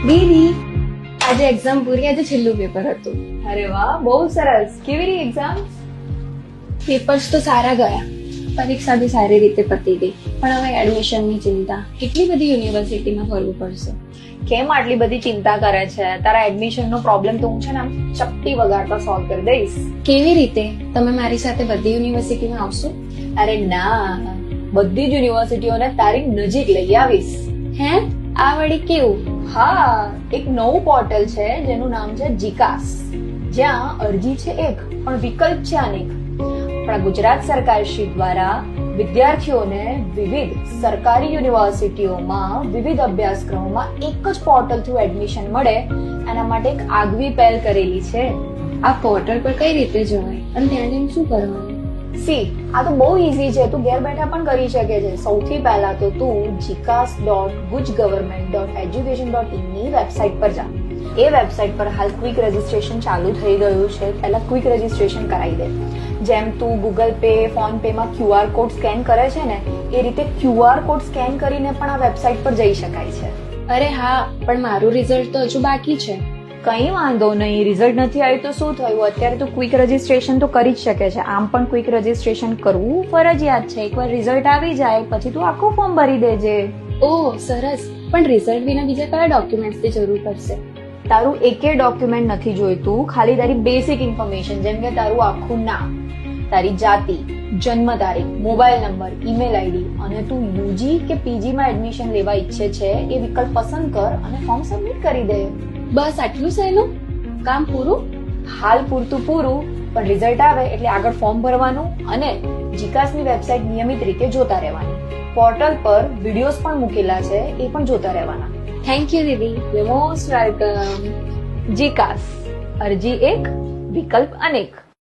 દીદી, આજે એક્ઝામ પૂરી, આજે છેલ્લું પેપર હતું. અરે વાહ, બહુ સરસ. કેવી રહી એક્ઝામ? પેપર્સ તો સારા ગયા, પરીક્ષા બી સારી રીતે પતી ગઈ, પણ હવે એડમિશનની ચિંતા. કેટલી બધી યુનિવર્સિટીમાં ફરવું પડશે. કેમ આટલી બધી ચિંતા કરે છે? તારા એડમિશન નો પ્રોબ્લેમ તો હું છે ને આમ ચપટી વગાડતા સોલ્વ કરી દઈશ. કેવી રીતે? તમે મારી સાથે બધી યુનિવર્સિટીમાં આવશો? અરે ના, બધી જ યુનિવર્સિટીઓને તારી નજીક લઈ આવીશ. હે? આ વળી કેવું? હા, એક નવું પોર્ટલ છે જેનું નામ છે જીકાસ, જ્યાં અરજી છે એક પણ વિકલ્પ છે અનેક. આપણા ગુજરાત સરકાર શ્રી દ્વારા વિદ્યાર્થીઓને વિવિધ સરકારી યુનિવર્સિટીઓમાં વિવિધ અભ્યાસક્રમોમાં એક જ પોર્ટલ થ્રુ એડમિશન મળે, એના માટે એક આગવી પહેલ કરેલી છે. આ પોર્ટલ પર કઈ રીતે જવાય અને ત્યાં જઈને શું કરવાનું? સી, આ તો બહુ ઈઝી છે, તું ઘેર બેઠા પણ કરી શકે છે. સૌથી પહેલા તો તું jikas.gujgovernment.education.in ની વેબસાઇટ પર જા. એ વેબસાઇટ પર હાલ ક્વિક રજીસ્ટ્રેશન ચાલુ થઈ ગયું છે. પહેલા ક્વિક રજીસ્ટ્રેશન કરાવી દે. જેમ તું ગૂગલ પે, ફોન પે માં QR કોડ સ્કેન કરે છે ને, એ રીતે QR કોડ સ્કેન કરીને પણ આ વેબસાઇટ પર જઈ શકાય છે. અરે હા, પણ મારું રિઝલ્ટ તો હજુ બાકી છે. કઈ વાંધો નહીં, રિઝલ્ટ નથી આવ્યું તો શું થયું? અત્યારે તો ક્વિક રજીસ્ટ્રેશન તો કરી જ શકે છે. આમ પણ ક્વિક રજીસ્ટ્રેશન કરવું ફરજિયાત છે. એકવાર રિઝલ્ટ આવી જાય પછી તું આખું ફોર્મ ભરી દેજે. ઓહ સરસ, પણ રિઝલ્ટ વિના બીજા કયા ડોક્યુમેન્ટ્સની જરૂર પડશે? તારું એકે ડોક્યુમેન્ટ નથી જોઈતું, ખાલી તારી બેસિક ઇન્ફોર્મેશન, જેમ કે તારું આખું નામ, તારી જાતિ, જન્મ તારીખ, મોબાઈલ નંબર, ઈમેલ આઈડી અને તું યુજી કે પીજી માં એડમિશન લેવા ઈચ્છે છે એ વિકલ્પ પસંદ કર અને ફોર્મ સબમિટ કરી દે. બસ આટલું સહેલું? કામ પૂરું? હાલ પૂરતું પૂરું, પણ રિઝલ્ટ આવે એટલે આગળ ફોર્મ ભરવાનું અને જીકાસની વેબસાઇટ નિયમિત રીતે જોતા રહેવાની. પોર્ટલ પર વિડીયોઝ પણ મૂકેલા છે, એ પણ જોતા રહેવાના. થેન્ક યુ દીદી. You most welcome. જીકાસ, અરજી એક, વિકલ્પ અનેક.